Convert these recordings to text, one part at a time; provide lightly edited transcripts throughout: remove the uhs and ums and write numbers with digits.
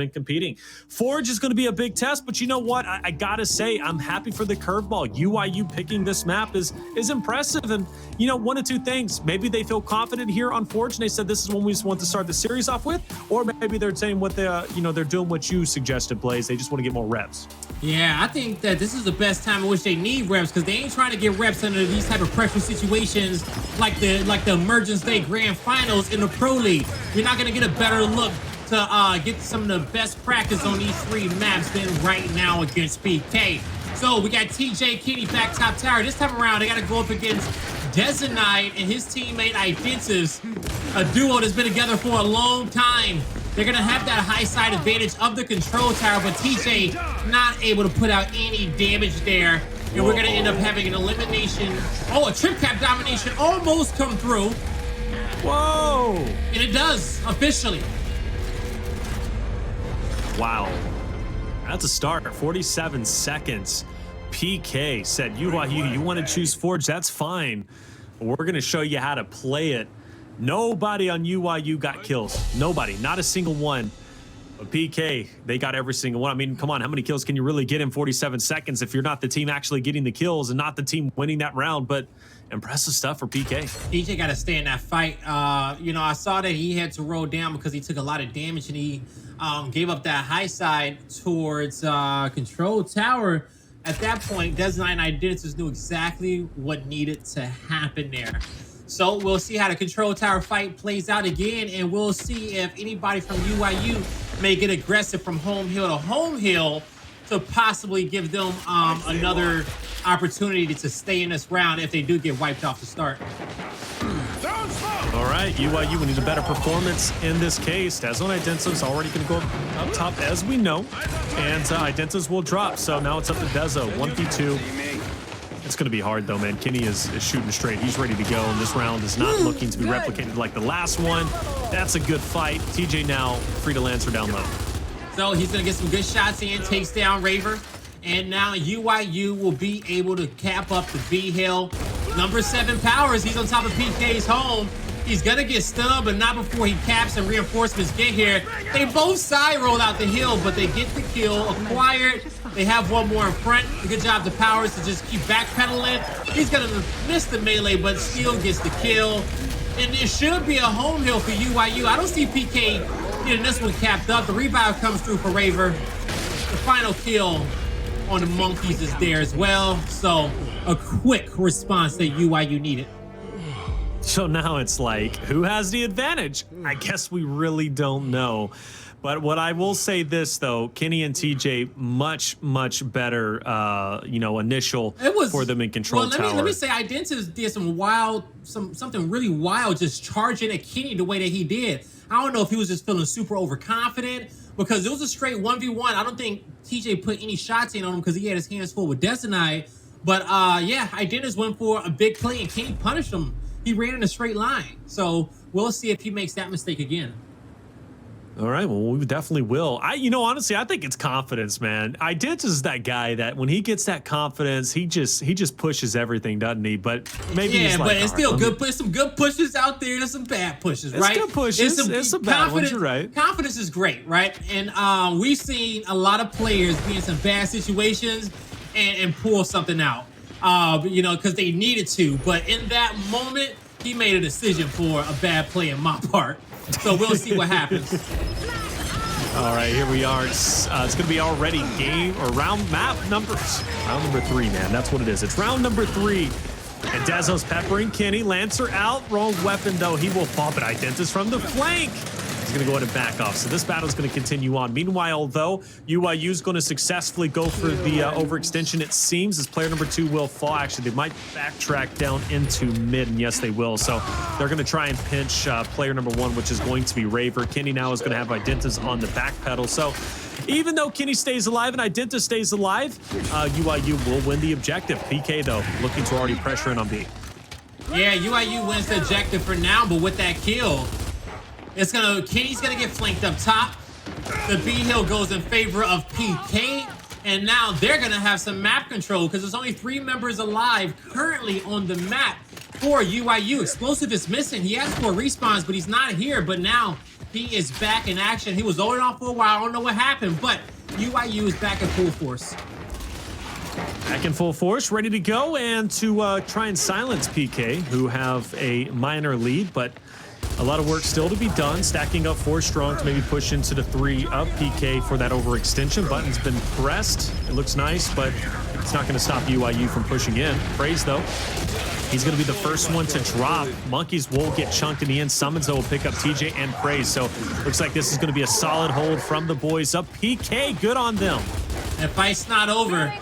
been competing. Forge is going to be a big test, but you know what? I gotta say, I'm happy for the curveball. UYU picking this map is impressive, and you know, one of two things. Maybe they feel confident here on Forge, and they said this is when we just want to start the series off with, or maybe they're saying what they, they're doing what you suggested, Blaze. They just want to get more reps. Yeah, I think that this is the best time in which they need reps, because they ain't trying to get reps under these type of pressure situations like the Emergence Day Grand Finals in the Pro League. You're not gonna get a better look to get some of the best practice on these three maps than right now against PK. So we got TJ Kenny back top tower. This time around, they got to go up against Dezonide and his teammate Identivez, a duo that's been together for a long time. They're going to have that high side advantage of the control tower, but TJ not able to put out any damage there. And we're going to end up having an elimination. Oh, a trip cap domination almost come through. Whoa! And it does, officially. Wow, that's a start. 47 seconds. PK said, UYU, you want to choose Forge? That's fine. We're going to show you how to play it. Nobody on UYU got kills. Nobody, not a single one. But PK, they got every single one. I mean, come on, how many kills can you really get in 47 seconds if you're not the team actually getting the kills and not the team winning that round? But impressive stuff for PK. PJ got to stay in that fight. I saw that he had to roll down because he took a lot of damage, and he gave up that high side towards control tower. At that point, Dezonide and Identivez knew exactly what needed to happen there. So we'll see how the control tower fight plays out again, and we'll see if anybody from UYU may get aggressive from home hill to home hill to possibly give them another opportunity to stay in this round if they do get wiped off to start. All right, UYU, we need a better performance in this case. Dezonide Identivez already going to go up top, as we know, and Identivez will drop. So now it's up to Dezo, 1v2. It's going to be hard, though, man. Kenny is shooting straight. He's ready to go, and this round is not looking to be replicated like the last one. That's a good fight. TJ now free to Lancer down low. So he's going to get some good shots in, takes down Raver, and now UYU will be able to cap up the B hill. Number 7 Powerz, he's on top of PK's home. He's gonna get stunned, but not before he caps and reinforcements get here. They both side roll out the hill, but they get the kill acquired. They have one more in front. Good job to Powerz to just keep backpedaling. He's gonna miss the melee, but still gets the kill. And it should be a home hill for UYU. I don't see PK getting this one capped up. The revive comes through for Raver. The final kill on the Monkyz is there as well. So a quick response that UYU needed. So now it's like, who has the advantage? I guess we really don't know. But what I will say this, though, Kenny and TJ, much better, initial for them in control tower. Let me say, Identivez did something really wild, just charging at Kenny the way that he did. I don't know if he was just feeling super overconfident, because it was a straight 1v1. I don't think TJ put any shots in on him because he had his hands full with Dezonide. But yeah, Identivez went for a big play, and Kenny punished him. He ran in a straight line. So we'll see if he makes that mistake again. All right, well, we definitely will. Honestly, I think it's confidence, man. Identivez is that guy that when he gets that confidence, he just pushes everything, doesn't he? But maybe he's like, but it's still good. There's some good pushes out there. There's some bad pushes, right? It's good pushes. It's some bad ones. You're right. Confidence is great, right? And we've seen a lot of players be in some bad situations and pull something out. Because they needed to. But in that moment, he made a decision for a bad play in my part. So we'll see what happens. All right, here we are. It's going to be already round number 3, man. That's what it is. It's round number 3. And Dezo's peppering Kenny. Lancer out. Wrong weapon, though. He will fall, but Identivez from the flank. He's going to go ahead and back off. So this battle is going to continue on. Meanwhile, though, UYU is going to successfully go for the overextension, it seems, as player number 2 will fall. Actually, they might backtrack down into mid, and yes, they will. So they're going to try and pinch player number 1, which is going to be Raver. Kenny now is going to have Identivez on the back pedal. So even though Kenny stays alive and Identivez stays alive, UYU will win the objective. PK, though, looking to already pressure in on B. Yeah, UYU wins the objective for now, but with that kill, Kenny's gonna get flanked up top. The B hill goes in favor of PK, and now they're gonna have some map control because there's only 3 members alive currently on the map for UYU. Xplosive is missing. He asked for respawns, but he's not here. But now He is back in action. He was holding off for a while. I don't know what happened, but UYU is back in full force. Back in full force, ready to go, and to try and silence PK, who have a minor lead, but a lot of work still to be done. Stacking up 4 strong to maybe push into the 3 of PK for that overextension. Button's been pressed. It looks nice, but it's not going to stop UYU from pushing in. Praized, though, he's going to be the first one to drop. Monkyz will get chunked in the end. SuMuNs, though, will pick up TJ and Praized. So looks like this is going to be a solid hold from the boys up. PK, good on them. That fight's not over.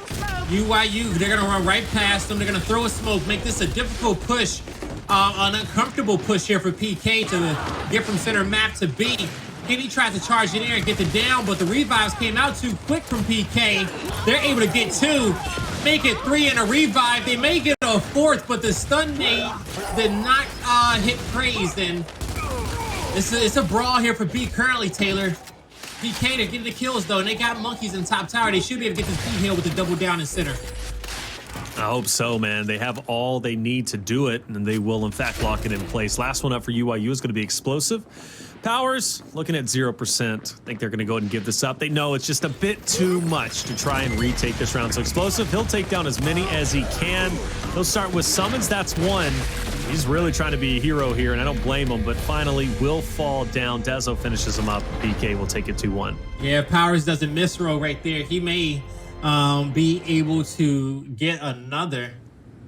UYU, they're going to run right past them. They're going to throw a smoke, make this a difficult push, an uncomfortable push here for PK to get from center map to B. Kenny tried to charge in there and get the down, but the revives came out too quick from PK. They're able to get 2, make it 3 and a revive. They may get a 4th, but the stun nade did not hit Praized. And it's a brawl here for B currently, Taylor. PK, they're getting the kills, though, and they got Monkyz in top tower. They should be able to get this B hill with the double down and center. I hope so, man. They have all they need to do it, and they will, in fact, lock it in place. Last one up for UYU is going to be Xplosive. Powerz, looking at 0%. I think they're going to go ahead and give this up. They know it's just a bit too much to try and retake this round. So Xplosive, he'll take down as many as he can. He'll start with SuMuNs. That's 1. He's really trying to be a hero here, and I don't blame him, but finally will fall down. Dezo finishes him up. BK will take it 2-1. Yeah, Powerz doesn't miss roll right there. He may be able to get another.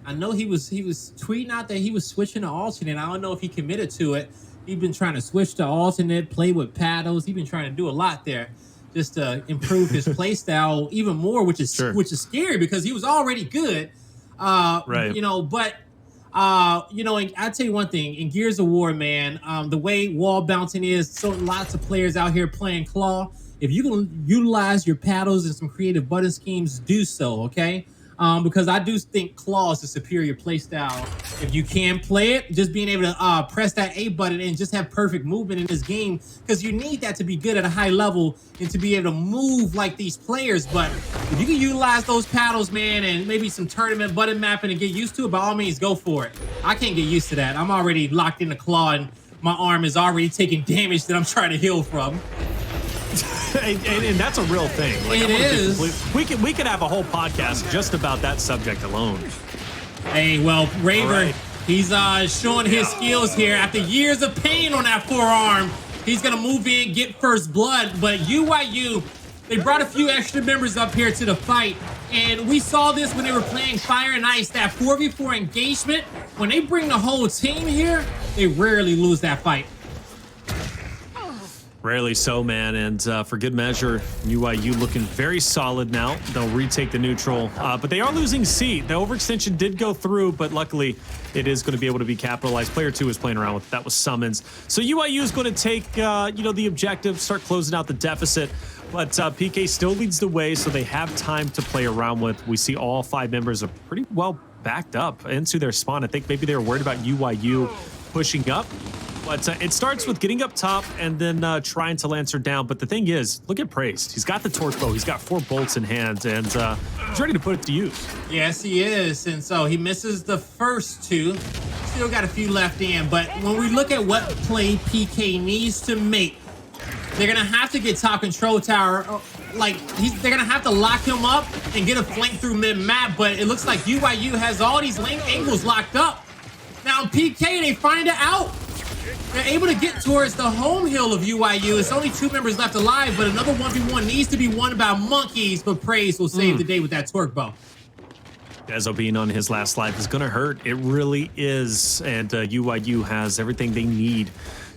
I know he was tweeting out that he was switching to alternate. I don't know if he committed to it. He's been trying to switch to alternate, play with paddles. He's been trying to do a lot there just to improve his play style even more, which is scary because he was already good. Right. You know, but you know, I'll tell you one thing, in Gears of War, man, the way wall bouncing is, so lots of players out here playing claw. If you can utilize your paddles and some creative button schemes, do so, okay? Because I do think claw is a superior play style. If you can play it, just being able to press that A button and just have perfect movement in this game, because you need that to be good at a high level and to be able to move like these players. But if you can utilize those paddles, man, and maybe some tournament button mapping and get used to it, by all means, go for it. I can't get used to that. I'm already locked in the claw and my arm is already taking damage that I'm trying to heal from. and that's a real thing. Like, it is. We could have a whole podcast just about that subject alone. Hey, well, Raver, he's showing his skills here. After years of pain on that forearm, he's going to move in, get first blood. But UYU, they brought a few extra members up here to the fight. And we saw this when they were playing Fire and Ice, that 4v4 engagement. When they bring the whole team here, they rarely lose that fight. Rarely so, man, and for good measure, UYU looking very solid now. They'll retake the neutral, but they are losing C. The overextension did go through, but luckily it is going to be able to be capitalized. Player 2 was playing around with it. That was SuMuNs. So UYU is going to take, you know, the objective, start closing out the deficit, but PK still leads the way, so they have time to play around with. We see all 5 members are pretty well backed up into their spawn. I think maybe they were worried about UYU pushing up. But it starts with getting up top and then trying to Lancer down. But the thing is, look at Praized. He's got the torch bow. He's got 4 bolts in hand, and he's ready to put it to use. Yes, he is. And so he misses the first 2. Still got a few left in. But when we look at what play PK needs to make, they're going to have to get top control tower. Like, they're going to have to lock him up and get a flank through mid-map. But it looks like UYU has all these lane angles locked up. Now, PK, they find it out. They're able to get towards the home hill of UYU. It's only 2 members left alive, but another 1v1 needs to be won by Monkyz, but Praized will save the day with that torque bow. Dezo being on his last life is going to hurt. It really is. And UYU has everything they need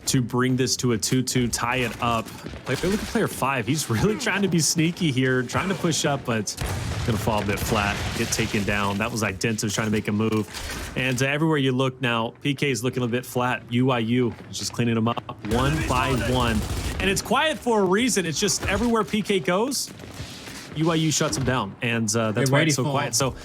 to bring this to a 2-2, tie it up. Look at player 5. He's really trying to be sneaky here, trying to push up, but going to fall a bit flat, get taken down. That was Identivez trying to make a move. And everywhere you look now, PK is looking a bit flat. UYU is just cleaning them up one by one. And it's quiet for a reason. It's just everywhere PK goes, UYU shuts him down. And that's why it's so quiet. So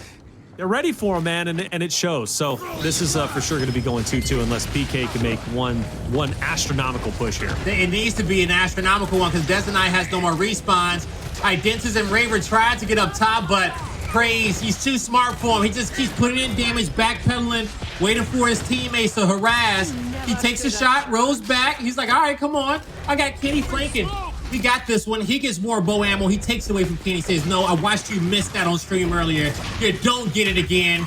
they're ready for him, man, and it shows. So this is for sure going to be going 2-2 unless PK can make one astronomical push here. It needs to be an astronomical one because Dezonide has no more respawns. Identivez and Raver tried to get up top, but Praized. He's too smart for him. He just keeps putting in damage, backpedaling, waiting for his teammates to harass. He takes a shot, rolls back. He's like, all right, come on. I got Kenny flanking. We got this one. He gets more bow ammo. He takes it away from Kenny. Says, no, I watched you miss that on stream earlier. You don't get it again.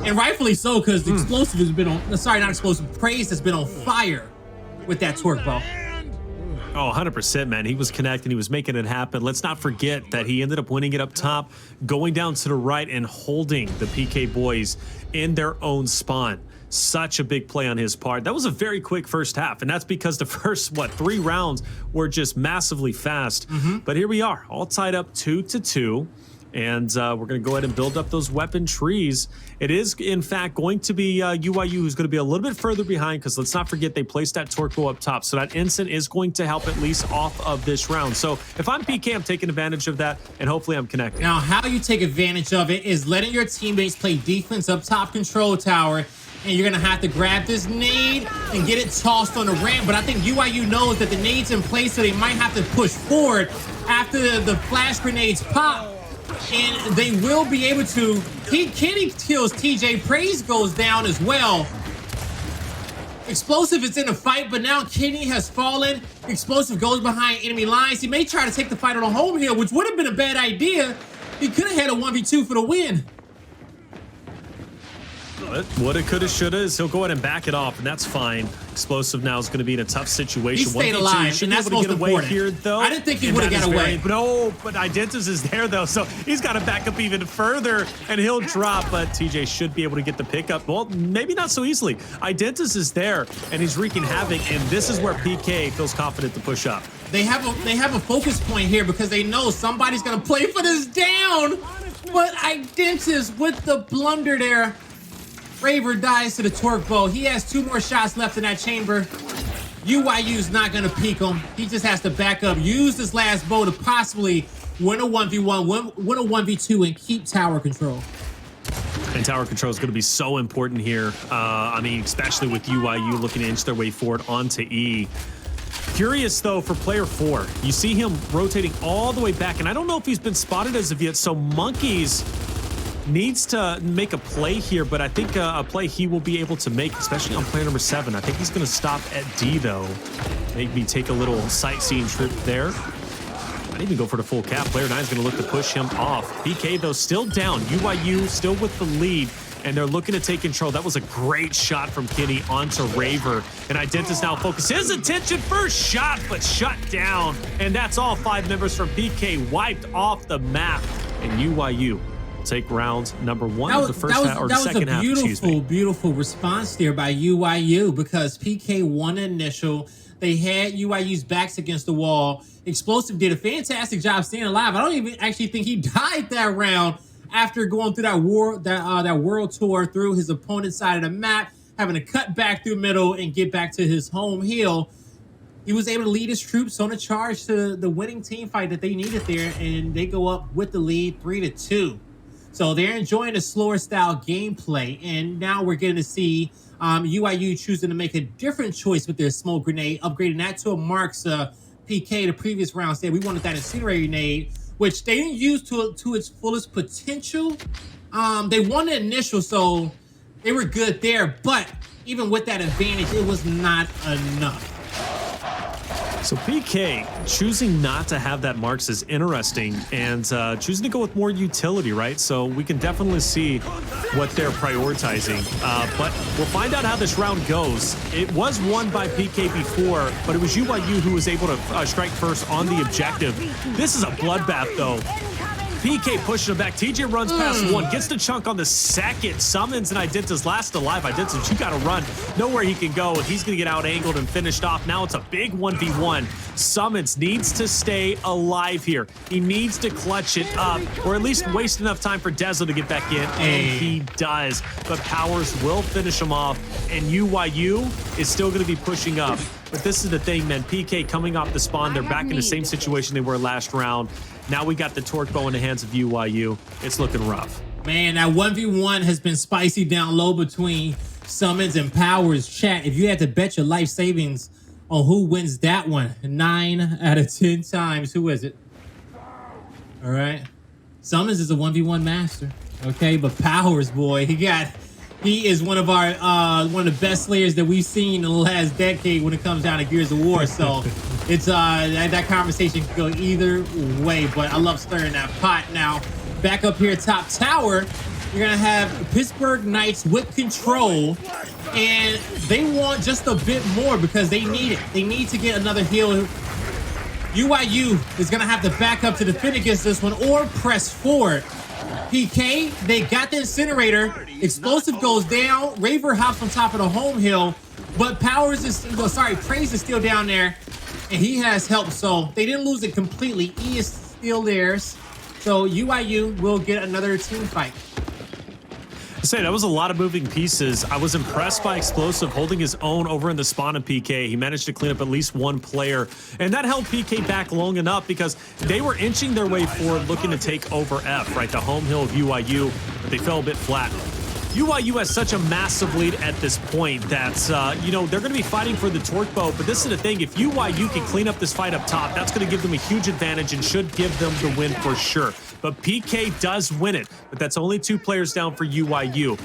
And rightfully so, because the Xplosive has been on, sorry, not Xplosive, Praized has been on fire with that torque bow. Oh, 100%, man. He was connecting. He was making it happen. Let's not forget that he ended up winning it up top, going down to the right and holding the PK boys in their own spawn. Such a big play on his part. That was a very quick first half, and that's because the first, 3 rounds were just massively fast. But here we are, all tied up 2-2. And we're going to go ahead and build up those weapon trees. It is, in fact, going to be UYU who's going to be a little bit further behind, because let's not forget they placed that torque bow up top. So that instant is going to help at least off of this round. So if I'm PK, I'm taking advantage of that, and hopefully I'm connecting. Now, how you take advantage of it is letting your teammates play defense up top control tower, and you're going to have to grab this nade and get it tossed on the ramp. But I think UYU knows that the nade's in place, so they might have to push forward after the flash grenades pop. And they will be able to. Kenny kills TJ. Praized goes down as well. Xplosive is in the fight, but now Kenny has fallen. Xplosive goes behind enemy lines. He may try to take the fight on a home hill, which would have been a bad idea. He could have had a 1v2 for the win. Woulda, coulda, shoulda is he'll go ahead and back it off, and that's fine. Xplosive now is going to be in a tough situation. He stayed alive, and that's most important. Here, though. I didn't think he would have got away. No, but Identivez is there, though, so he's got to back up even further, and he'll drop, but TJ should be able to get the pickup. Well, maybe not so easily. Identivez is there, and he's wreaking havoc, and this is where PK feels confident to push up. They have a focus point here because they know somebody's going to play for this down, but Identivez with the blunder there. Raver dies to the torque bow. He has 2 more shots left in that chamber. UYU's not going to peek him. He just has to back up, use this last bow to possibly win a 1v1, win a 1v2, and keep tower control. And tower control is going to be so important here. I mean, especially with UYU looking to inch their way forward onto E. Curious, though, for player 4. You see him rotating all the way back, and I don't know if he's been spotted as of yet, so Monkyz needs to make a play here, but I think a play he will be able to make, especially on player number 7. I think he's going to stop at D, though. Maybe take a little sightseeing trip there. Might even go for the full cap. Player 9 is going to look to push him off. PK, though, still down. UYU still with the lead, and they're looking to take control. That was a great shot from Kenny onto Raver, and Identivez now focused his attention. First shot, but shut down, and that's all 5 members from PK wiped off the map, and UYU take round number 1 of the first half, or second half. That was a beautiful response there by UYU, because PK won initial. They had UYU's backs against the wall. Xplosive did a fantastic job staying alive. I don't even actually think he died that round after going through that world tour through his opponent's side of the map, having to cut back through middle and get back to his home hill. He was able to lead his troops on a charge to the winning team fight that they needed there, and they go up with the lead 3-2. So they're enjoying a slower style gameplay, and now we're getting to see UYU choosing to make a different choice with their smoke grenade, upgrading that to a Mark's PK. The previous round said we wanted that incendiary grenade, which they didn't use to its fullest potential. They won the initial, so they were good there, but even with that advantage, it was not enough. So PK choosing not to have that Marks is interesting, and choosing to go with more utility, right? So we can definitely see what they're prioritizing. But we'll find out how this round goes. It was won by PK before, but it was UYU who was able to strike first on the objective. This is a bloodbath, though. PK pushing him back. TJ runs past 1, gets the chunk on the second. SuMuNs and Identivez last alive. Identivez, you got to run. Know where he can go. He's going to get out-angled and finished off. Now it's a big 1v1. SuMuNs needs to stay alive here. He needs to clutch it up, or at least waste enough time for Dezo to get back in, and he does. But Powerz will finish him off, and UYU is still going to be pushing up. But this is the thing, man. PK coming off the spawn. They're back in the same situation they were last round. Now we got the torque bow in the hands of UYU. It's looking rough. Man, that 1v1 has been spicy down low between SuMuNs and Powerz. Chat, if you had to bet your life savings on who wins that one, 9 out of 10 times, who is it? All right. SuMuNs is a 1v1 master, okay? But Powerz, boy, he is one of the best slayers that we've seen in the last decade when it comes down to Gears of War. So it's that conversation can go either way. But I love stirring that pot. Now, back up here top tower, you're gonna have Pittsburgh Knights with control, and they want just a bit more because they need it. They need to get another heal. UYU is gonna have to back up to defend against this one or press forward. PK, they got the incinerator. Xplosive goes down. Raver hops on top of the home hill, but Praized is still down there, and he has help. So they didn't lose it completely. E is still theirs. So UYU will get another team fight. Say that was a lot of moving pieces. I was impressed by Xplosive holding his own over in the spawn of PK. He managed to clean up at least one player, and that held PK back long enough because they were inching their way forward looking to take over F, right? The home hill of UYU, but they fell a bit flat. UYU has such a massive lead at this point that, you know, they're going to be fighting for the torque bow. But this is the thing. If UYU can clean up this fight up top, that's going to give them a huge advantage and should give them the win for sure. But PK does win it, but that's only 2 players down for UYU.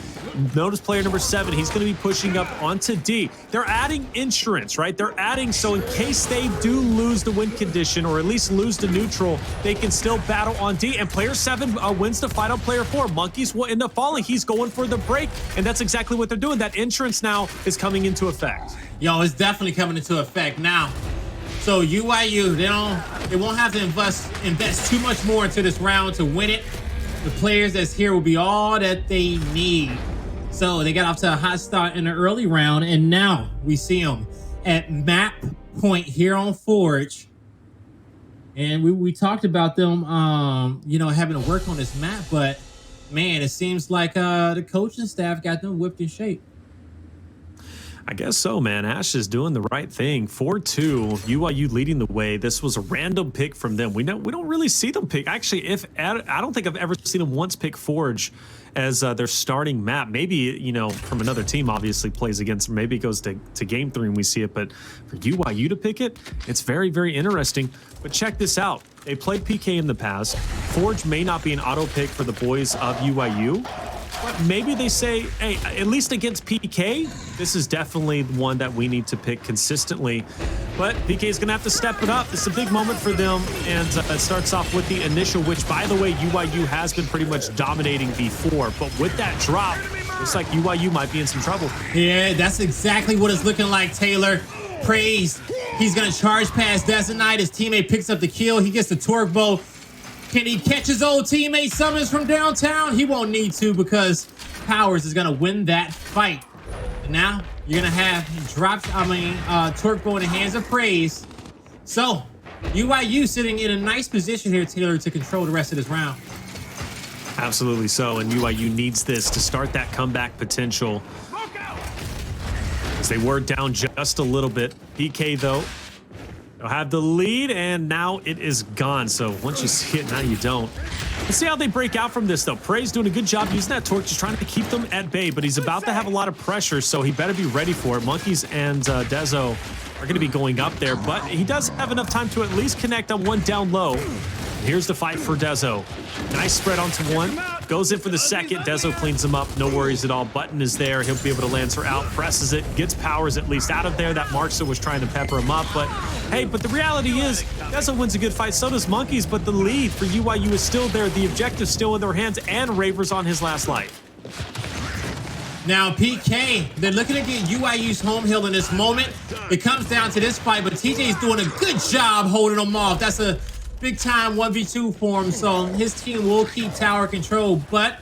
Notice player number 7, he's going to be pushing up onto D. They're adding insurance, right? They're adding so in case they do lose the win condition or at least lose the neutral, they can still battle on D. And player 7 wins the fight on player 4. Monkyz will end up falling. He's going for the break, and that's exactly what they're doing. That insurance now is coming into effect. Yo, it's definitely coming into effect now. So UYU, they won't have to invest too much more into this round to win it. The players that's here will be all that they need. So they got off to a hot start in the early round, and now we see them at map point here on Forge. And we talked about them, you know, having to work on this map, but man, it seems like the coaching staff got them whipped in shape. I guess so, man. Ash is doing the right thing. 4-2, UYU leading the way. This was a random pick from them. We don't really see them pick. Actually, I don't think I've ever seen them once pick Forge as their starting map. Maybe, you know, from another team obviously plays against them. Maybe it goes to game 3 and we see it. But for UYU to pick it, it's very, very interesting. But check this out. They played PK in the past. Forge may not be an auto pick for the boys of UYU. But maybe they say, hey, at least against PK, this is definitely one that we need to pick consistently. But PK is going to have to step it up. It's a big moment for them, and it starts off with the initial, which, by the way, UYU has been pretty much dominating before. But with that drop, looks like UYU might be in some trouble. Yeah, that's exactly what it's looking like, Taylor. Praized. He's going to charge past Dezonide. His teammate picks up the kill. He gets the torque bow. Can he catch his old teammate SuMuNs from downtown? He won't need to because Powerz is going to win that fight. And now you're going to have torque bow in the hands of Praized. So UYU sitting in a nice position here, Taylor, to control the rest of this round. Absolutely so, and UYU needs this to start that comeback potential. As they were down just a little bit. PK, though, they'll have the lead, and now it is gone. So once you see it, now you don't. Let's see how they break out from this, though. Praized doing a good job using that torch, just trying to keep them at bay, but he's about to have a lot of pressure, so he better be ready for it. Monkyz and Dezo are going to be going up there, but he does have enough time to at least connect on one down low. Here's the fight for Dezo. Nice spread onto one. Goes in for the second. Dezo cleans him up. No worries at all. Button is there. He'll be able to Lancer out. Presses it. Gets Powerz at least out of there. That Markster was trying to pepper him up. But, hey, but the reality is Dezo wins a good fight. So does Monkyz. But the lead for UYU is still there. The objective's still in their hands. And Raver's on his last life. Now, PK, they're looking to get UYU's home hill in this moment. It comes down to this fight, but TJ's doing a good job holding them off. That's a big-time 1v2 for him, so his team will keep tower control, but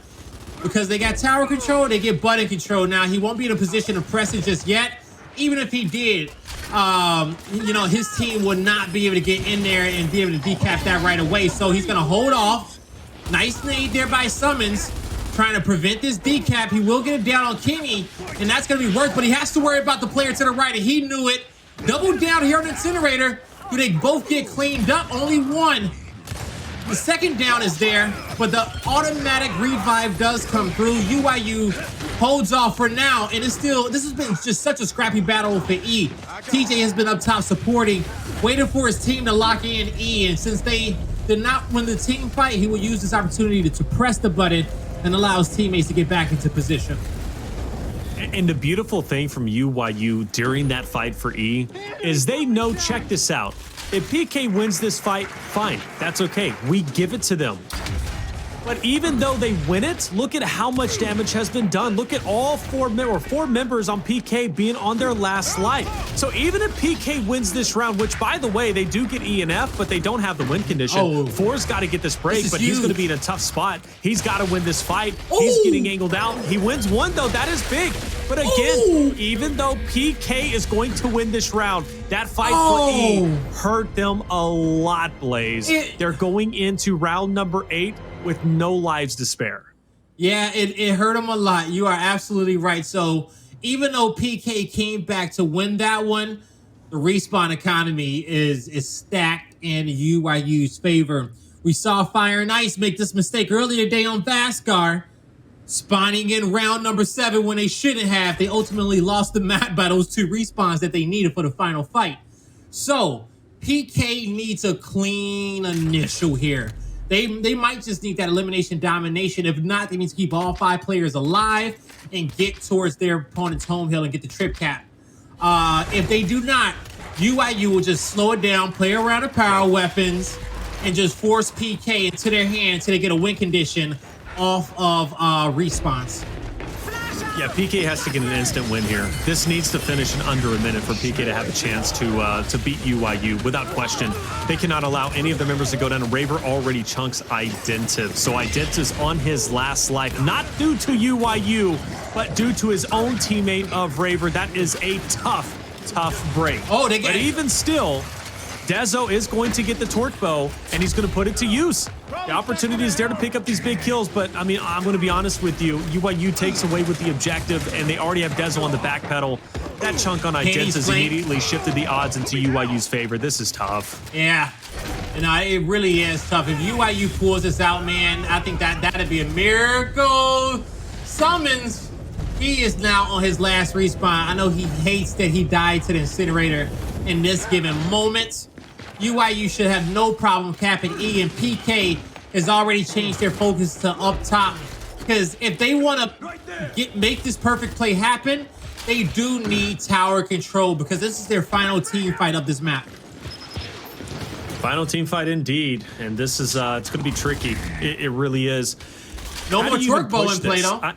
because they got tower control, they get button control. Now, he won't be in a position to press it just yet. Even if he did, you know, his team would not be able to get in there and be able to decap that right away, so he's going to hold off. Nice nade there by SuMuNs, trying to prevent this decap. He will get it down on Kenny, and that's going to be worth, but he has to worry about the player to the right, and he knew it. Double down here on Incinerator. Do they both get cleaned up? Only one. The second down is there, but the automatic revive does come through. UYU holds off for now, and it's still, this has been just such a scrappy battle for E. TJ has been up top supporting, waiting for his team to lock in E, and since they did not win the team fight, he will use this opportunity to press the button and allow his teammates to get back into position. And the beautiful thing from UYU during that fight for E is they know, check this out. If PK wins this fight, fine, that's okay. We give it to them. But even though they win it, look at how much damage has been done. Look at all four members on PK being on their last life. So even if PK wins this round, which by the way, they do get E and F, but they don't have the win condition. Oh, Four's got to get this break, but he's going to be in a tough spot. He's got to win this fight. Ooh. He's getting angled out. He wins one though, that is big. But again, even though PK is going to win this round, that fight for E hurt them a lot, Blaze. They're going into round number 8 with no lives to spare. Yeah, it hurt him a lot. You are absolutely right. So even though PK came back to win that one, the respawn economy is stacked in UYU's favor. We saw Fire and Ice make this mistake earlier today on Vascar, spawning in round number 7 when they shouldn't have. They ultimately lost the map by those 2 respawns that they needed for the final fight. So PK needs a clean initial here. They might just need that elimination domination. If not, they need to keep all 5 players alive and get towards their opponent's home hill and get the trip cap. If they do not, UYU will just slow it down, play around the power weapons, and just force PK into their hand until they get a win condition off of respawns. Yeah, PK has to get an instant win here. This needs to finish in under a minute for PK to have a chance to beat UYU without question. They cannot allow any of the members to go down. Raver already chunks Identiv. So Identiv's on his last life, not due to UYU, but due to his own teammate of Raver. That is a tough break. Oh, but even still, Dezo is going to get the torque bow, and he's going to put it to use. The opportunity is there to pick up these big kills, but I mean, I'm going to be honest with you. UYU takes away with the objective, and they already have Dezo on the back pedal. That chunk on Identiv has immediately shifted the odds into UYU's favor. This is tough. Yeah, and it really is tough. If UYU pulls this out, man, I think that'd be a miracle. SuMuNs, he is now on his last respawn. I know he hates that he died to the incinerator in this given moment. UYU should have no problem capping E, and PK has already changed their focus to up top. Because if they want to make this perfect play happen, they do need tower control, because this is their final team fight of this map. Final team fight indeed, and this is it's going to be tricky. It really is. No more torque bow in play though.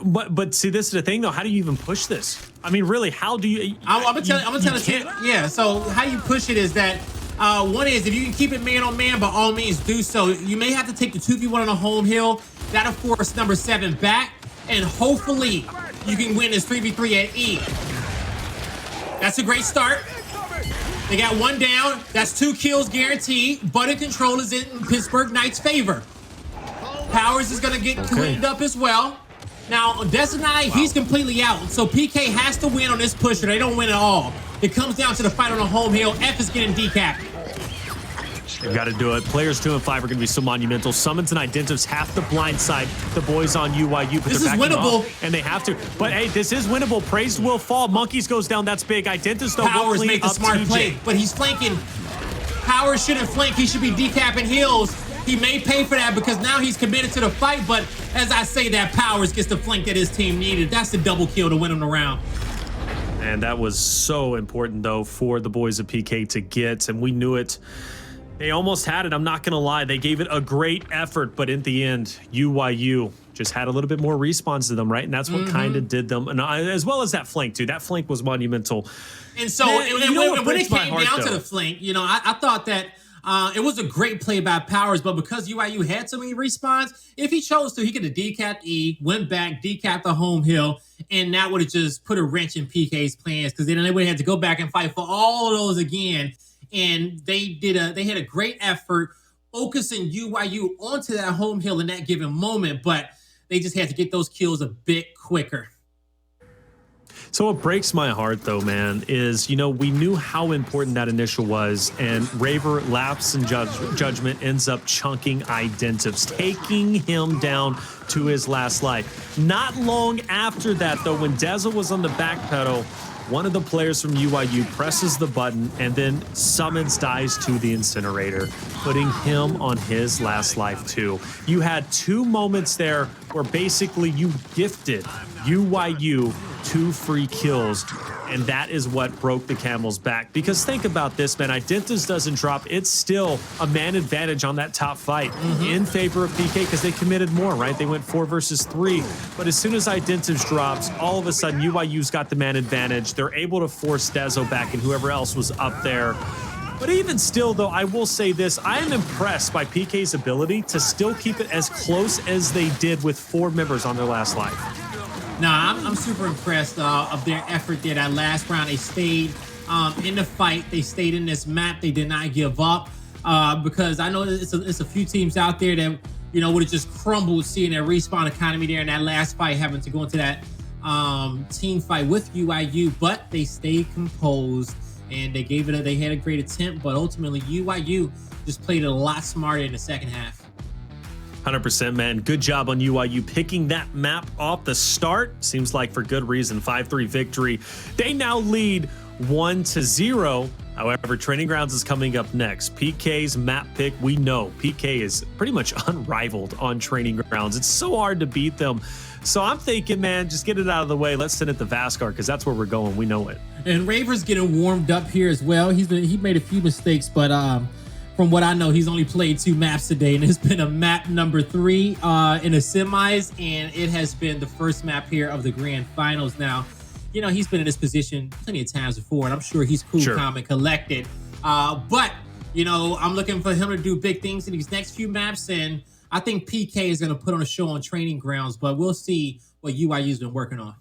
But see, this is the thing though. How do you even push this? I mean, really, how do you? I'm gonna tell you. Yeah. So how you push it is that one is, if you can keep it man on man, by all means do so. You may have to take the 2v1 on a home hill. That'll force number 7 back, and hopefully you can win this 3v3 at E. That's a great start. They got 1 down. That's 2 kills guaranteed. Button control is in Pittsburgh Knight's favor. Powerz is gonna get cleaned up as well. Now, Dezonide, he's completely out. So PK has to win on this push, or they don't win at all. It comes down to the fight on the home hill. F is getting decapped. They've got to do it. Players 2 and 5 are going to be so monumental. SuMuNs and Identivs have to blindside the boys on UYU. But this is winnable. And they have to. But hey, this is winnable. Praized will fall. Monkyz goes down. That's big. Identivs though. Powerz make the smart play, but he's flanking. Powerz shouldn't flank. He should be decapping heals. He may pay for that because now he's committed to the fight, but as I say that, Powerz gets the flank that his team needed. That's the double kill to win him the round. And that was so important, though, for the boys of PK to get, and we knew it. They almost had it. I'm not going to lie. They gave it a great effort, but in the end, UYU just had a little bit more respawns to them, right? And that's what kind of did them, and as well as that flank, too. That flank was monumental. And so when it came down to the flank, you know, I thought that it was a great play by Powerz, but because UYU had so many respawns, if he chose to, he could have decapped E, went back, decapped the home hill, and that would have just put a wrench in PK's plans, because then they would have had to go back and fight for all of those again. And they had a great effort focusing UYU onto that home hill in that given moment, but they just had to get those kills a bit quicker. So what breaks my heart, though, man, is, you know, we knew how important that initial was, and Raver, lapse in judgment, ends up chunking Identivs, taking him down to his last life. Not long after that, though, when Dezo was on the back pedal, one of the players from UYU presses the button, and then SuMuNs dies to the incinerator, putting him on his last life too. You had 2 moments there where basically you gifted UYU 2 free kills, and that is what broke the camel's back. Because think about this, man, Identivez doesn't drop. It's still a man advantage on that top fight in favor of PK because they committed more, right? They went 4 versus 3. But as soon as Identivez drops, all of a sudden UYU's got the man advantage. They're able to force Dezo back and whoever else was up there. But even still, though, I will say this. I am impressed by PK's ability to still keep it as close as they did with 4 members on their last life. Nah, I'm super impressed of their effort there. That last round, they stayed in the fight. They stayed in this map. They did not give up because I know it's a few teams out there that, you know, would have just crumbled seeing their respawn economy there in that last fight, having to go into that team fight with UYU. But they stayed composed and they gave it they had a great attempt. But ultimately, UYU just played it a lot smarter in the second half. 100%, man. Good job on UYU picking that map off the start. Seems like for good reason. 5-3 victory. They now lead 1-0. However, Training Grounds is coming up next. PK's map pick, we know PK is pretty much unrivaled on Training Grounds. It's so hard to beat them. So I'm thinking, man, just get it out of the way. Let's send it to Vascar because that's where we're going. We know it. And Raver's getting warmed up here as well. He made a few mistakes, but from what I know, he's only played 2 maps today, and it's been a map number 3 in the semis, and it has been the first map here of the grand finals. Now, you know, he's been in this position plenty of times before, and I'm sure he's cool, calm, and collected. But, you know, I'm looking for him to do big things in these next few maps, and I think PK is going to put on a show on Training Grounds, but we'll see what UYU's been working on.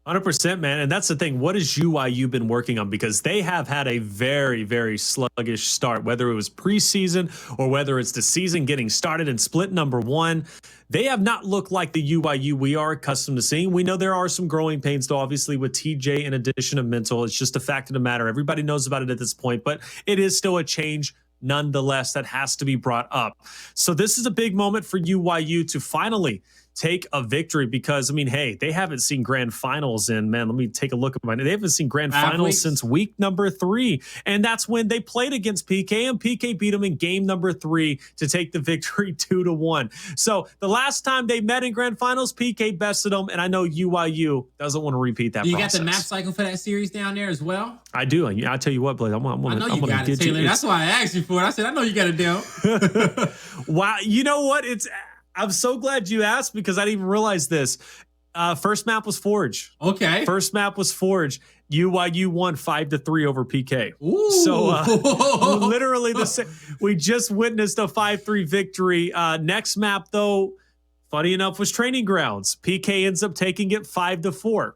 100%, man. And that's the thing. What has UYU been working on? Because they have had a very, very sluggish start, whether it was preseason or whether it's the season getting started in split number 1. They have not looked like the UYU we are accustomed to seeing. We know there are some growing pains, though, obviously, with TJ in addition to mental. It's just a fact of the matter. Everybody knows about it at this point, but it is still a change nonetheless that has to be brought up. So this is a big moment for UYU to finally take a victory because, I mean, hey, they haven't seen grand finals in, man, let me take a look at mine. They haven't seen grand finals since week number 3. And that's when they played against PK, and PK beat them in game number 3 to take the victory 2-1. So the last time they met in grand finals, PK bested them. And I know UYU doesn't want to repeat that process. You got the map cycle for that series down there as well? I do. I tell you what, Blaze, I know you got it, Taylor. That's why I asked you for it. I said, I know you got it down. Wow. You know what? I'm so glad you asked because I didn't even realize this. First map was Forge. Okay. First map was Forge. UYU won 5-3 over PK. Ooh. So literally we just witnessed a 5-3 victory. Next map, though, funny enough, was Training Grounds. PK ends up taking it 5-4.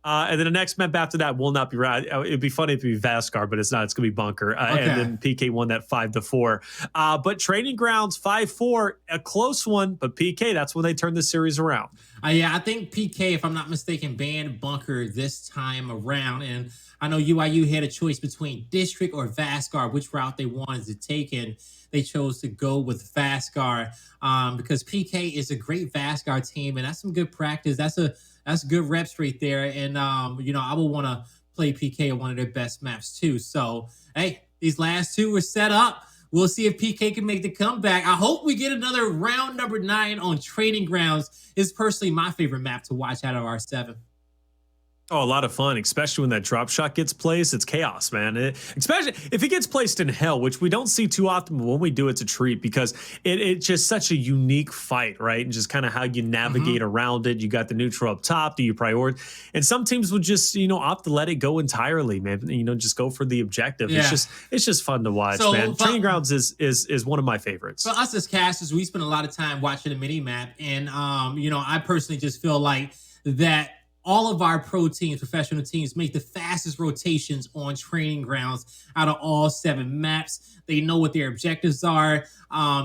And then the next map after that will not be right. It'd be funny if it be Vascar, but it's not. It's going to be Bunker. Okay. And then PK won that 5-4. But Training Grounds 5-4, a close one. But PK, that's when they turned the series around. Yeah, I think PK, if I'm not mistaken, banned Bunker this time around. And I know UYU had a choice between District or Vascar, which route they wanted to take. And they chose to go with Vascar because PK is a great Vascar team. And that's some good practice. That's good reps right there. And, you know, I would want to play PK on one of their best maps too. So, hey, these last 2 were set up. We'll see if PK can make the comeback. I hope we get another round number 9 on Training Grounds. It's personally my favorite map to watch out of our 7. Oh, a lot of fun, especially when that drop shot gets placed. It's chaos, man. Especially if it gets placed in hell, which we don't see too often, but when we do, it's a treat because it's just such a unique fight, right? And just kind of how you navigate around it. You got the neutral up top. Do you prioritize? And some teams would just, you know, opt to let it go entirely, man. You know, just go for the objective. Yeah. It's just fun to watch, man. Training Grounds is one of my favorites. For us as casters, we spend a lot of time watching the mini map, and you know, I personally just feel like that. All of our pro teams, professional teams, make the fastest rotations on Training Grounds out of all 7 maps. They know what their objectives are.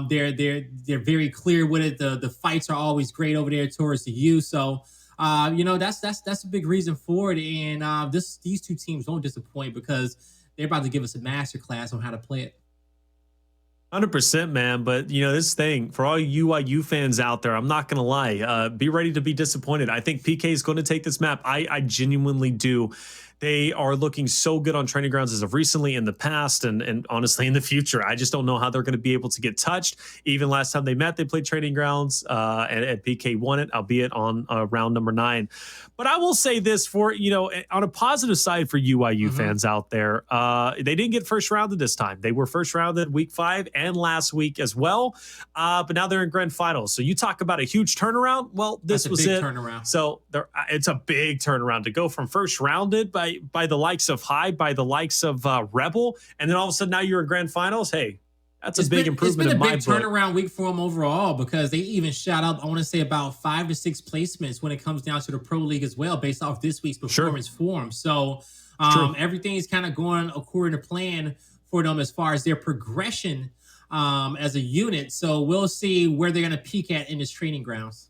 They're very clear with it. The fights are always great over there towards the U. So, you know, that's a big reason for it. And these 2 teams won't disappoint because they're about to give us a masterclass on how to play it. 100%, man. But, you know, this thing, for all UYU fans out there, I'm not going to lie, be ready to be disappointed. I think PK is going to take this map. I genuinely do. They are looking so good on training grounds as of recently, in the past, and honestly in the future. I just don't know how they're going to be able to get touched. Even last time they met, they played training grounds, and PK won it, albeit on round number 9. But I will say this for, on a positive side for UYU fans out there, they didn't get first rounded this time. They were first rounded week 5 and last week as well. But now they're in grand finals. So you talk about a huge turnaround. Well, this was it. Turnaround. So it's a big turnaround to go from first rounded by the likes of High, by the likes of Rebel, and then all of a sudden now you're in grand finals. Hey, that's a big improvement in my book. It's been a big turnaround week for them overall, because they even shot up, I want to say, about 5 to 6 placements when it comes down to the Pro League as well, based off this week's performance form. So everything is kind of going according to plan for them as far as their progression as a unit. So we'll see where they're going to peak at in this training grounds.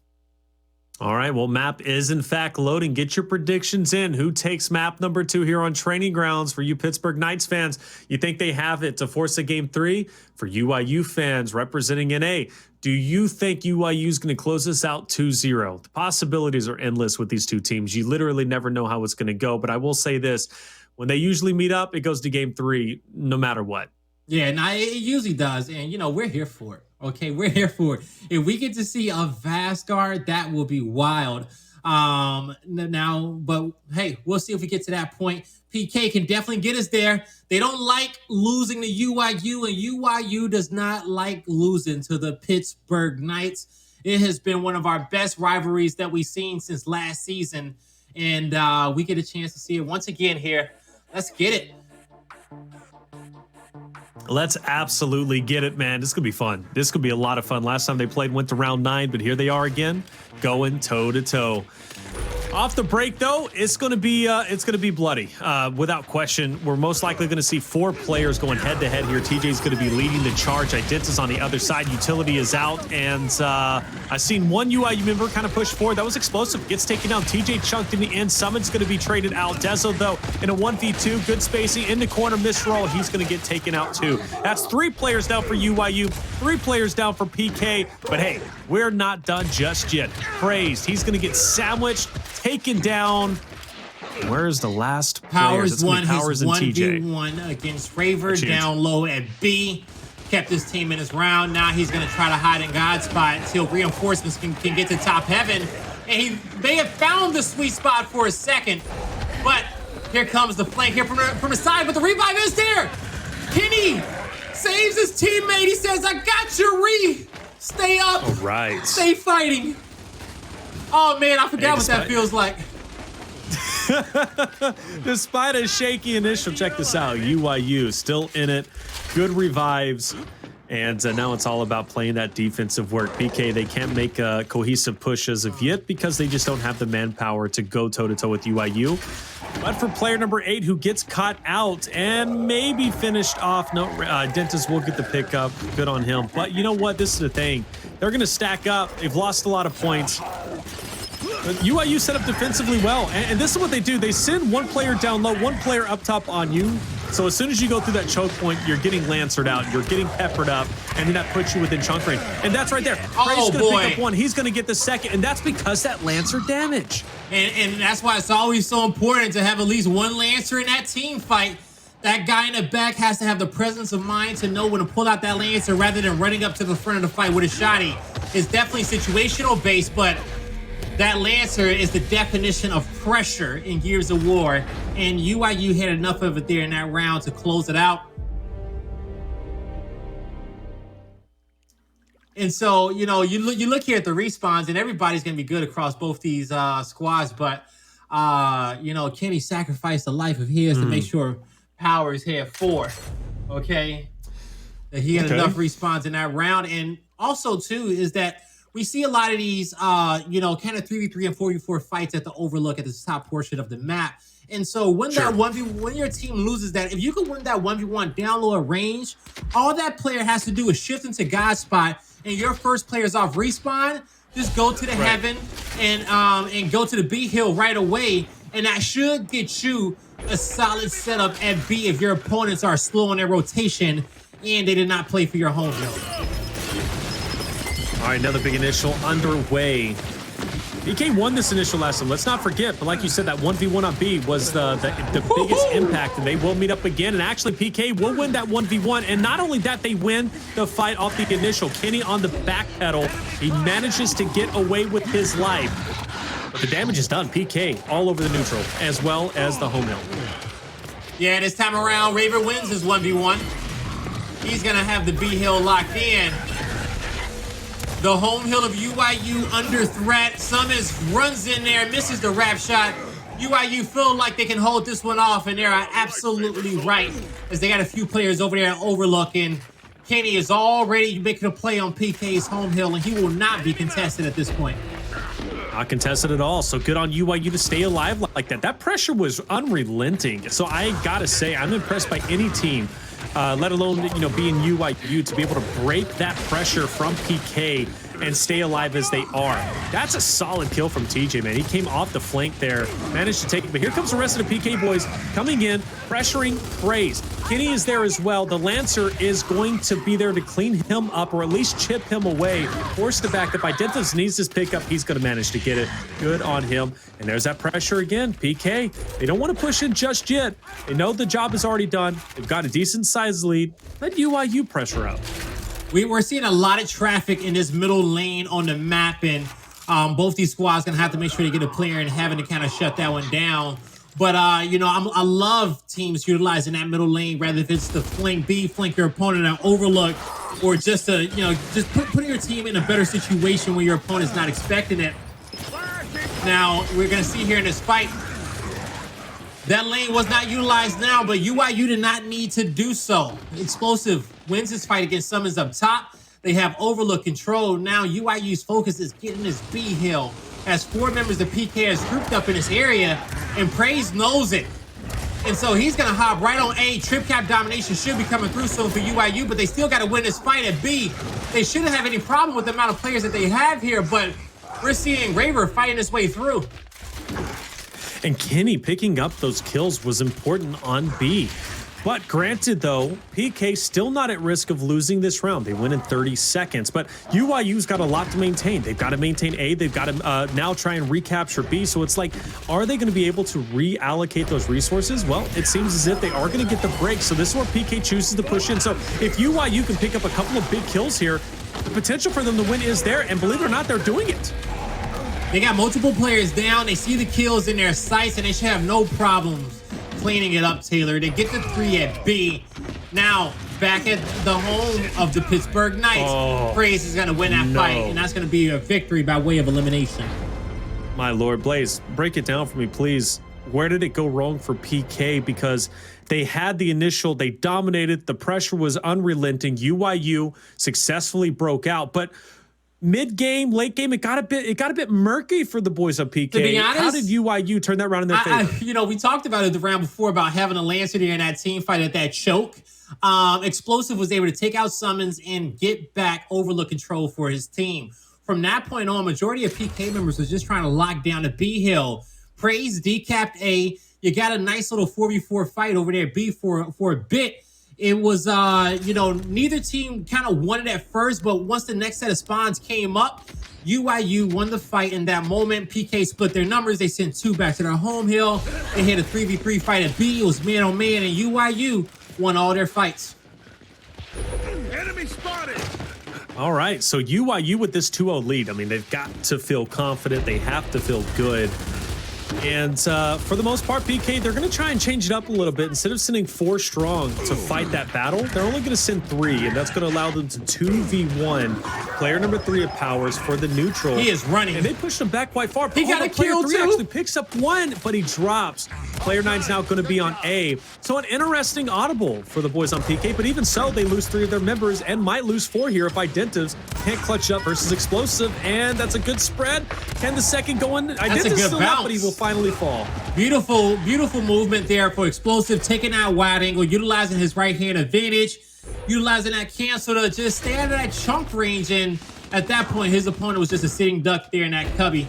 All right, well, map is in fact loading. Get your predictions in. Who takes map number 2 here on training grounds for you Pittsburgh Knights fans? You think they have it to force a game 3? For UYU fans representing NA, do you think UYU is going to close this out 2-0? The possibilities are endless with these two teams. You literally never know how it's going to go. But I will say this, when they usually meet up, it goes to game 3 no matter what. Yeah, and it usually does. And, we're here for it. Okay, we're here for it. If we get to see a Vastguard, that will be wild. But hey, we'll see if we get to that point. PK can definitely get us there. They don't like losing to UYU, and UYU does not like losing to the Pittsburgh Knights. It has been one of our best rivalries that we've seen since last season, and we get a chance to see it once again here. Let's get it. Let's absolutely get it, man. This could be fun. This could be a lot of fun. Last time they played went to round 9, but here they are again, going toe-to-toe. Off the break, though, it's going to be bloody. Without question, we're most likely going to see 4 players going head-to-head here. TJ's going to be leading the charge. Identivez on the other side. Utility is out, and I've seen one UIU member kind of push forward. That was Xplosive. Gets taken down. TJ chunked in the end. SuMuNs going to be traded out. Dezo, though, in a 1v2. Good spacing. In the corner, misroll. He's going to get taken out, too. That's 3 players down for UYU. 3 players down for PK. But, hey, we're not done just yet. Praized. He's going to get sandwiched, taken down. Where's the last Powerz won Powerz his 1v1 against Raver down low at B. Kept his team in his round. Now he's going to try to hide in God's spot until reinforcements can get to top heaven. And he may have found the sweet spot for a second. But here comes the flank here from the side. But the revive is there. Kenny saves his teammate. He says, I got your re. Stay up. All right. Stay fighting. Oh, man, I forgot what that feels like. Despite a shaky initial, check this out. UYU still in it. Good revives. And now it's all about playing that defensive work. PK, they can't make a cohesive push as of yet because they just don't have the manpower to go toe-to-toe with UYU. But for player number 8 who gets caught out and maybe finished off, no, Identivez will get the pickup. Good on him. But you know what? This is the thing. They're going to stack up. They've lost a lot of points. But UYU set up defensively well. And this is what they do. They send one player down low, one player up top on you. So as soon as you go through that choke point, you're getting lancered out, you're getting peppered up, and then that puts you within chunk range. And that's right there. Praized's going to pick up one. He's going to get the second, and that's because that Lancer damage. And that's why it's always so important to have at least one Lancer in that team fight. That guy in the back has to have the presence of mind to know when to pull out that Lancer rather than running up to the front of the fight with a shotty. It's definitely situational based, but that Lancer is the definition of pressure in Gears of War, and UYU had enough of it there in that round to close it out. And so, you look here at the respawns, and everybody's going to be good across both these squads, but, Kenny sacrificed a life of his to make sure Powerz had 4, okay? That he had enough respawns in that round, and also, too, is that we see a lot of these, kind of 3v3 and 4v4 fights at the overlook at the top portion of the map. And so when that 1v1, when your team loses that, if you can win that 1v1 down low at range, all that player has to do is shift into God's spot, and your first player's off respawn, just go to the heaven and go to the B hill right away. And that should get you a solid setup at B if your opponents are slow in their rotation and they did not play for your home zone. All right, another big initial underway. PK won this initial last time. Let's not forget, but like you said, that 1v1 on B was the biggest impact, and they will meet up again. And actually, PK will win that 1v1. And not only that, they win the fight off the initial. Kenny on the back pedal. He manages to get away with his life. But the damage is done. PK all over the neutral, as well as the home hill. Yeah, this time around, Raver wins his 1v1. He's going to have the B hill locked in. The home hill of UYU under threat. SuMuNs runs in there, misses the wrap shot. UYU feel like they can hold this one off, and they're absolutely right, as they got a few players over there overlooking. Kenny is already making a play on PK's home hill, and he will not be contested at this point. Not contested at all. So good on UYU to stay alive like that. That pressure was unrelenting. So I gotta say, I'm impressed by any team, let alone, being UYU, to be able to break that pressure from PK and stay alive as they are. That's a solid kill from TJ, man. He came off the flank there, managed to take it. But here comes the rest of the PK boys coming in, pressuring Praized. Kenny is there as well. The Lancer is going to be there to clean him up, or at least chip him away, force the back up. Identivez needs this pickup. He's going to manage to get it. Good on him. And there's that pressure again. PK, they don't want to push in just yet. They know the job is already done. They've got a decent sized lead. Let UYU pressure out. We're seeing a lot of traffic in this middle lane on the map, and both these squads going to have to make sure they get a player and having to kind of shut that one down. But, I love teams utilizing that middle lane, rather if it's the flank B, flank your opponent an overlook, or just to, just putting your team in a better situation where your opponent's not expecting it. Now, we're going to see here in this fight, that lane was not utilized now, but UYU did not need to do so. Xplosive wins his fight against SuMuNs up top. They have overlook control. Now UYU's focus is getting this B hill, as 4 members of PK has grouped up in this area, and Praized knows it. And so he's going to hop right on A. Trip cap domination should be coming through soon for UYU, but they still got to win this fight at B. They shouldn't have any problem with the amount of players that they have here, but we're seeing Raver fighting his way through. And Kenny picking up those kills was important on B. But granted, though, PK still not at risk of losing this round. They win in 30 seconds. But UYU's got a lot to maintain. They've got to maintain A. They've got to now try and recapture B. So it's like, are they going to be able to reallocate those resources? Well, it seems as if they are going to get the break. So this is where PK chooses to push in. So if UYU can pick up a couple of big kills here, the potential for them to win is there. And believe it or not, they're doing it. They got multiple players down. They see the kills in their sights, and they should have no problems cleaning it up, Taylor. They get the 3 at B. Now, back at the home of the Pittsburgh Knights, Praized is going to win that fight, and that's going to be a victory by way of elimination. My Lord, Blaze, break it down for me, please. Where did it go wrong for PK? Because they had the initial, they dominated, the pressure was unrelenting. UYU successfully broke out, but mid-game, late game, it got a bit murky for the boys of PK. To be honest, how did UYU turn that round in their favor? We talked about it the round before about having a Lancer there in that team fight at that choke. Xplosive was able to take out SuMuNs and get back overlook control for his team. From that point on, majority of PK members was just trying to lock down the B hill. Praized decapped A. You got a nice little 4v4 fight over there B for a bit. It was, neither team kind of won it at first, but once the next set of spawns came up, UYU won the fight in that moment. PK split their numbers. They sent 2 back to their home hill. They had a 3v3 fight at B. It was man on man, and UYU won all their fights. Enemy spotted! All right, so UYU with this 2-0 lead, I mean, they've got to feel confident. They have to feel good. And for the most part, PK, they're going to try and change it up a little bit. Instead of sending 4 strong to fight that battle, they're only going to send 3, and that's going to allow them to 2v1 player number 3 of Powerz for the neutral. He is running. And they pushed him back quite far. He got a kill, player 3 too. actually picks up 1, but he drops. Player 9's now going to be on A. So an interesting audible for the boys on PK, but even so, they lose 3 of their members and might lose 4 here if Identivez can't clutch up versus Xplosive, and that's a good spread. Can the second go in? Identivez still up, but he will finally fall. Beautiful movement there for Xplosive, taking that wide angle, utilizing his right hand advantage, utilizing that cancel to just stay out of that chunk range, and at that point, his opponent was just a sitting duck there in that cubby.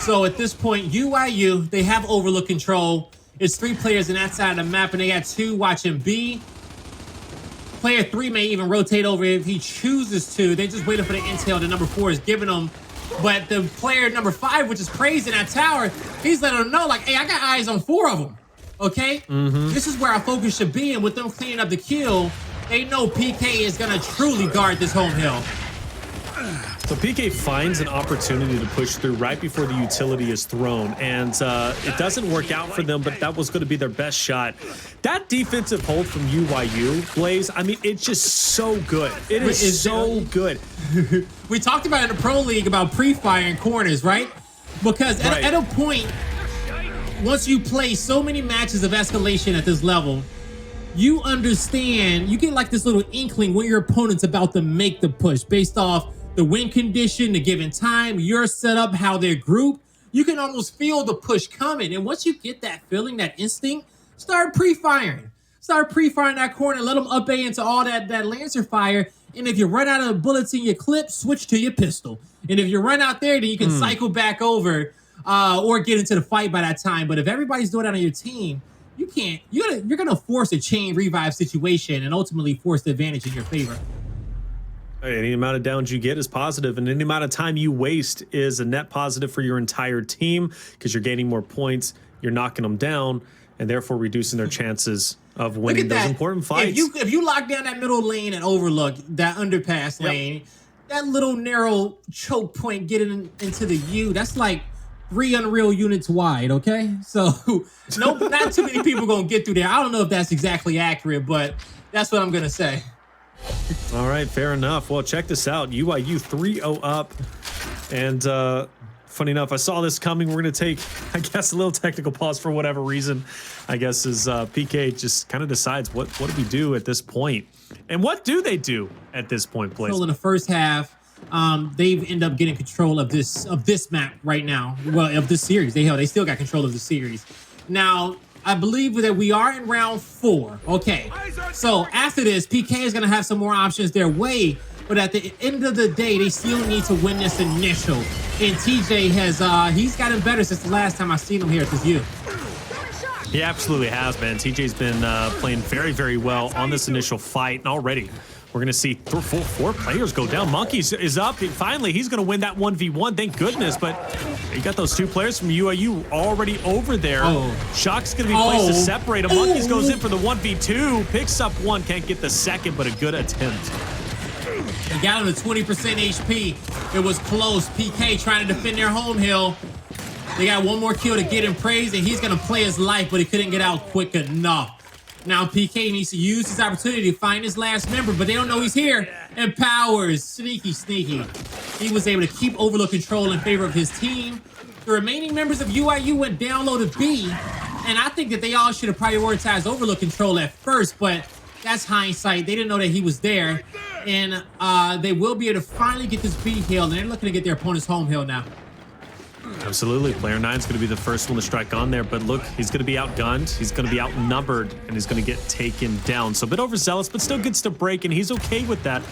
So at this point, UYU, they have overlook control. It's 3 players in that side of the map, and they got 2 watching B. Player 3 may even rotate over if he chooses to. They're just waiting for the intel that number 4 is giving them. But the player number 5, which is Praized in that tower, he's letting them know, like, hey, I got eyes on 4 of them. Okay? This is where our focus should be. And with them cleaning up the kill, they know PK is going to truly guard this home hill. So PK finds an opportunity to push through right before the utility is thrown, and it doesn't work out for them, but that was going to be their best shot. That defensive hold from UYU, Blaze, I mean, it's just so good. It is so good. We talked about in the Pro League about pre-firing corners, right? Because at a point, once you play so many matches of escalation at this level, you understand, you get like this little inkling when your opponent's about to make the push based off the win condition, the given time, your setup, how they're grouped. You can almost feel the push coming. And once you get that feeling, that instinct, start pre-firing. Start pre-firing that corner, let them up A into all that Lancer fire. And if you run out of bullets in your clip, switch to your pistol. And if you run out there, then you can cycle back over or get into the fight by that time. But if everybody's doing that on your team, you can't. You're gonna force a chain revive situation and ultimately force the advantage in your favor. Any amount of downs you get is positive, and any amount of time you waste is a net positive for your entire team because you're gaining more points, you're knocking them down, and therefore reducing their chances of winning those important fights. If you lock down that middle lane and overlook that underpass lane, that little narrow choke point getting into the U, that's like 3 Unreal units wide, okay? So not too many people gonna get through there. I don't know if that's exactly accurate, but that's what I'm gonna say. All right, fair enough. Well, check this out. UYU 3-0 up. And funny enough, I saw this coming. We're going to take, I guess, a little technical pause for whatever reason. I guess as PK just kind of decides what do we do at this point? And what do they do at this point, Blaze? So in the first half, they've ended up getting control of this map right now. Well, of this series. They still got control of the series. Now, I believe that we are in round 4. Okay, so after this, PK is going to have some more options their way, but at the end of the day, they still need to win this initial. And TJ has, he's gotten better since the last time I seen him here at this U. He absolutely has, man. TJ's been playing very, very well on this initial fight, and already we're going to see 4 players go down. Monkyz is up. Finally, he's going to win that 1v1. Thank goodness. But you got those 2 players from UYU already over there. Shock's going to be placed to separate them. Monkyz goes in for the 1v2. Picks up 1. Can't get the second, but a good attempt. They got him to 20% HP. It was close. PK trying to defend their home hill. They got 1 more kill to get him Praized, and he's going to play his life, but he couldn't get out quick enough. Now PK needs to use his opportunity to find his last member, but they don't know he's here. And Powerz, sneaky. He was able to keep Overlook control in favor of his team. The remaining members of UYU went down low to B, and I think that they all should have prioritized Overlook control at first, but that's hindsight. They didn't know that he was there, and they will be able to finally get this B hill, and they're looking to get their opponent's home hill now. Absolutely. Player 9 is going to be the first one to strike on there, but look, he's going to be outgunned, he's going to be outnumbered, and he's going to get taken down. So a bit overzealous, but still gets to break, and he's okay with that.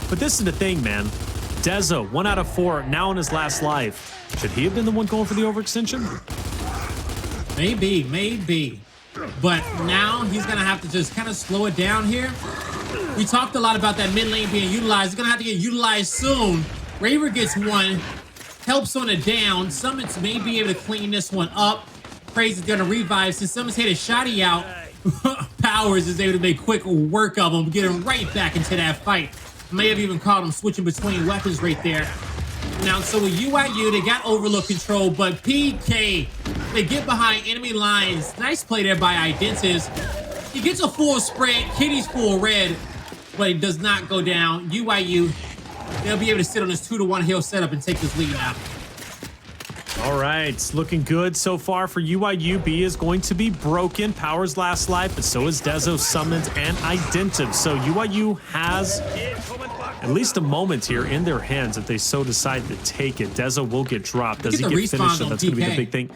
But this is the thing, man. Dezo, 1 out of 4, now in his last life. Should he have been the one going for the overextension? Maybe. But now he's going to have to just kind of slow it down here. We talked a lot about that mid lane being utilized. It's going to have to get utilized soon. Raver gets 1. Helps on it down. SuMuNs may be able to clean this one up. Praized is going to revive. Since SuMuNs hit a shotty out, Powerz is able to make quick work of him, get him right back into that fight. May have even caught him switching between weapons right there. Now, so with UYU, they got Overlook control, but PK, they get behind enemy lines. Nice play there by Identivez. He gets a full spread. Kitty's full red, but it does not go down. UYU, they'll be able to sit on this 2-to-1 hill setup and take this lead now. All right, looking good so far for UYU. B is going to be broken. Powerz last life, but so is Dezo, SuMuNs, and Identivez. So UYU has at least a moment here in their hands if they so decide to take it. Dezo will get dropped. Does he get finished? So that's going to be the big thing.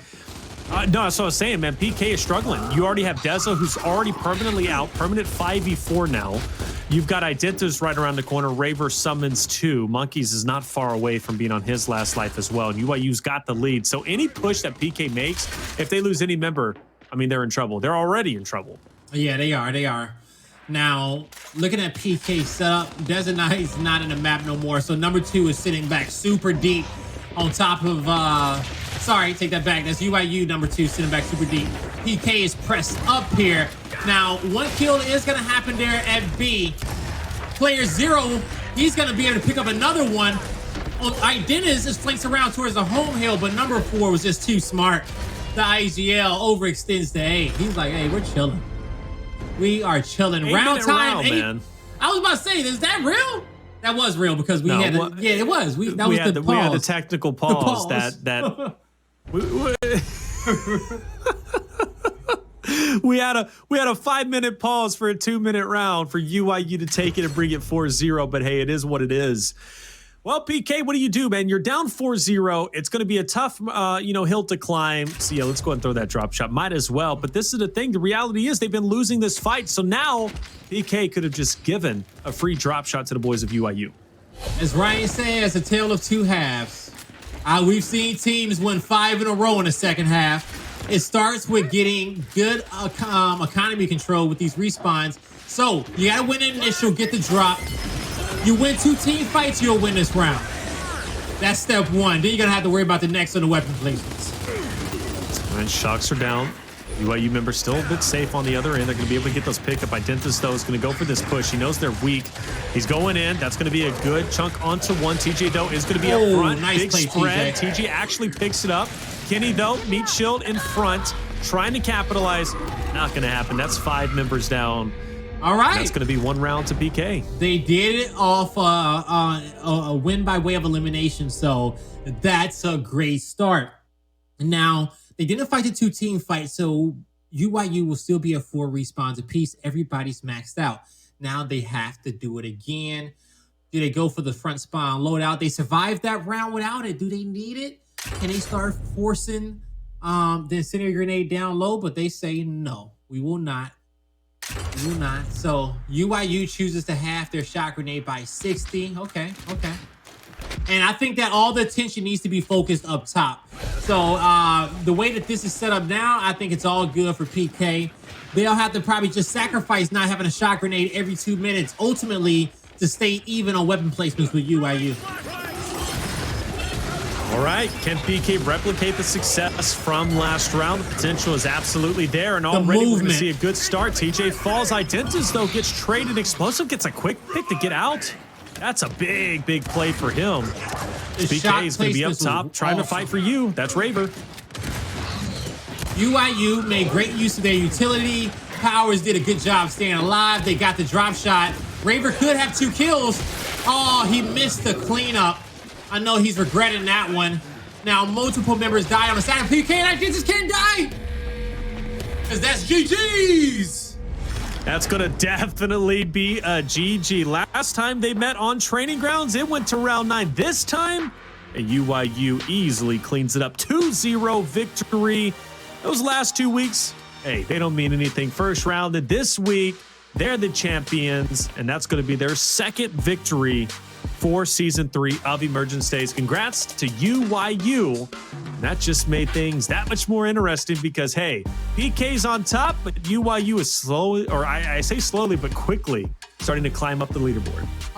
No, that's what I was saying, man. PK is struggling. You already have Dezo, who's already permanently out, permanent 5v4 now. You've got Identivez right around the corner, Raver, SuMuNs too. Monkyz is not far away from being on his last life as well, and UYU's got the lead. So any push that PK makes, if they lose any member, I mean, they're in trouble. They're already in trouble. Yeah, they are. Now, looking at PK's setup, Dezonide is not in the map no more, so number 2 is sitting back super deep. on top of, sorry, take that back. That's UYU number 2, sitting back super deep. PK is pressed up here. Now, 1 kill is going to happen there at B. Player 0, he's going to be able to pick up another one. Identivez is flanked around towards the home hill, but number 4 was just too smart. The IGL overextends to A. He's like, hey, we're chilling. We are chilling. Round time 8. Man. I was about to say, is that real? That was real because we had a, yeah, it was. We had the technical pause, that we had a 5-minute pause for a 2-minute round for UYU to take it and bring it 4-0, but hey, it is what it is. Well, PK, what do you do, man? You're down 4-0. It's going to be a tough, hill to climb. So, yeah, let's go ahead and throw that drop shot. Might as well. But this is the thing. The reality is they've been losing this fight. So now PK could have just given a free drop shot to the boys of UYU. As Ryan says, a tale of 2 halves. We've seen teams win 5 in a row in the second half. It starts with getting good economy control with these respawns. So you got to win an initial, get the drop. You win 2 team fights, you'll win this round. That's step 1. Then you're going to have to worry about the next on the weapon placements. And shocks are down. UYU members still a bit safe on the other end. They're going to be able to get those pick up. Identivez, though, is going to go for this push. He knows they're weak. He's going in. That's going to be a good chunk onto one. TJ, though, is going to be up front. Nice big play, spread. TJ actually picks it up. Kenny, though, meat shield in front, trying to capitalize. Not going to happen. That's 5 members down. All right. That's going to be 1 round to PK. They did it off a win by way of elimination, so that's a great start. Now, they didn't fight the 2-team fight, so UYU will still be at 4 respawns apiece. Everybody's maxed out. Now they have to do it again. Do they go for the front spawn loadout? They survived that round without it. Do they need it? Can they start forcing the incendiary grenade down low? But they say no, we will not. We will not. So UYU chooses to halve their shot grenade by 60. Okay. And I think that all the attention needs to be focused up top. So the way that this is set up now, I think it's all good for PK. They'll have to probably just sacrifice not having a shot grenade every 2 minutes, ultimately to stay even on weapon placements with UYU. All right, can PK replicate the success from last round? The potential is absolutely there, and already we're going to see a good start. TJForce. Identivez, though, gets traded. Xplosive gets a quick pick to get out. That's a big play for him. PK is going to be up top, trying to fight for you. That's Raver. UYU made great use of their utility. Powerz did a good job staying alive. They got the drop shot. Raver could have 2 kills. Oh, he missed the cleanup. I know he's regretting that one. Now, multiple members die on the side of PK, and Identivez can't die. Because that's GG's. That's going to definitely be a GG. Last time they met on training grounds, it went to round 9. This time, UYU easily cleans it up. 2-0 victory. Those last 2 weeks, hey, they don't mean anything. First round, and this week, they're the champions, and that's going to be their 2nd victory for Season 3 of Emergence Days. Congrats to UYU. That just made things that much more interesting because, hey, PK's on top, but UYU is slowly, or I say slowly, but quickly starting to climb up the leaderboard.